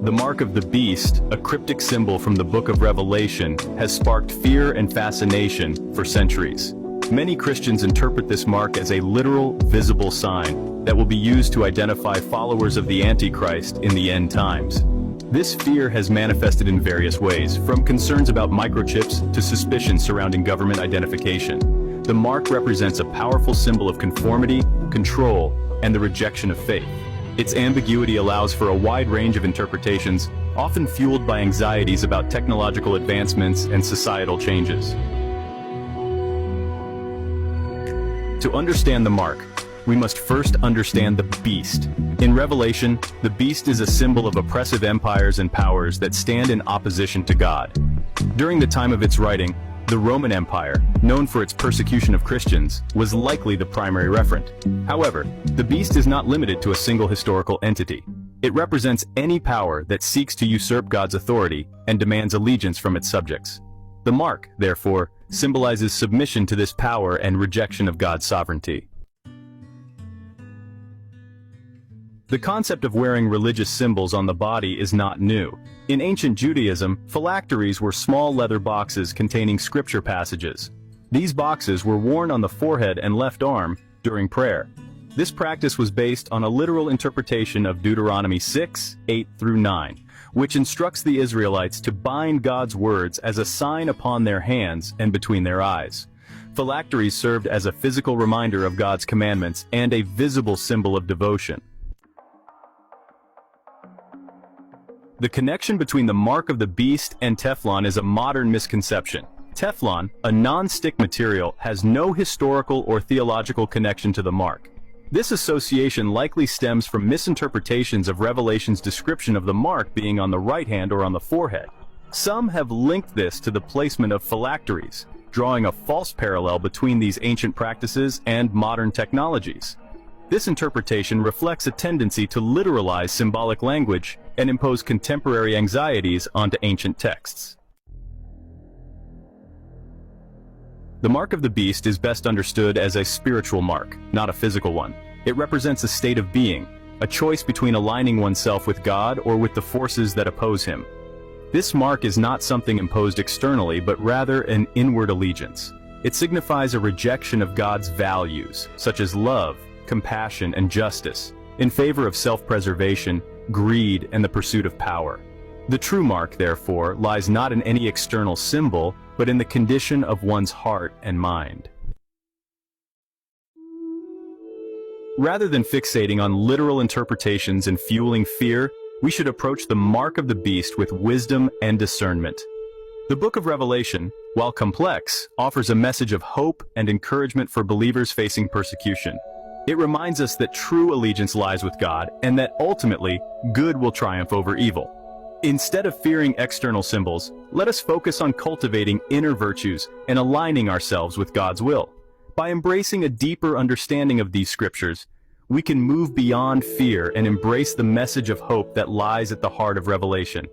The mark of the beast, a cryptic symbol from the book of Revelation, has sparked fear and fascination for centuries. Many Christians interpret this mark as a literal, visible sign that will be used to identify followers of the Antichrist in the end times. This fear has manifested in various ways, from concerns about microchips to suspicions surrounding government identification. The mark represents a powerful symbol of conformity, control, and the rejection of faith. Its ambiguity allows for a wide range of interpretations, often fueled by anxieties about technological advancements and societal changes. To understand the mark, we must first understand the beast. In Revelation, the beast is a symbol of oppressive empires and powers that stand in opposition to God. During the time of its writing, the Roman Empire, known for its persecution of Christians, was likely the primary referent. However, the beast is not limited to a single historical entity. It represents any power that seeks to usurp God's authority and demands allegiance from its subjects. The mark, therefore, symbolizes submission to this power and rejection of God's sovereignty. The concept of wearing religious symbols on the body is not new. In ancient Judaism, phylacteries were small leather boxes containing scripture passages. These boxes were worn on the forehead and left arm during prayer. This practice was based on a literal interpretation of Deuteronomy 6:8-9, which instructs the Israelites to bind God's words as a sign upon their hands and between their eyes. Phylacteries served as a physical reminder of God's commandments and a visible symbol of devotion. The connection between the mark of the beast and Teflon is a modern misconception. Teflon, a non-stick material, has no historical or theological connection to the mark. This association likely stems from misinterpretations of Revelation's description of the mark being on the right hand or on the forehead. Some have linked this to the placement of phylacteries, drawing a false parallel between these ancient practices and modern technologies. This interpretation reflects a tendency to literalize symbolic language and impose contemporary anxieties onto ancient texts. The mark of the beast is best understood as a spiritual mark, not a physical one. It represents a state of being, a choice between aligning oneself with God or with the forces that oppose him. This mark is not something imposed externally, but rather an inward allegiance. It signifies a rejection of God's values, such as love, compassion, and justice, in favor of self-preservation, greed, and the pursuit of power. The true mark, therefore, lies not in any external symbol, but in the condition of one's heart and mind. Rather than fixating on literal interpretations and fueling fear, we should approach the mark of the beast with wisdom and discernment. The book of Revelation, while complex, offers a message of hope and encouragement for believers facing persecution. It reminds us that true allegiance lies with God and that ultimately, good will triumph over evil. Instead of fearing external symbols, let us focus on cultivating inner virtues and aligning ourselves with God's will. By embracing a deeper understanding of these scriptures, we can move beyond fear and embrace the message of hope that lies at the heart of Revelation.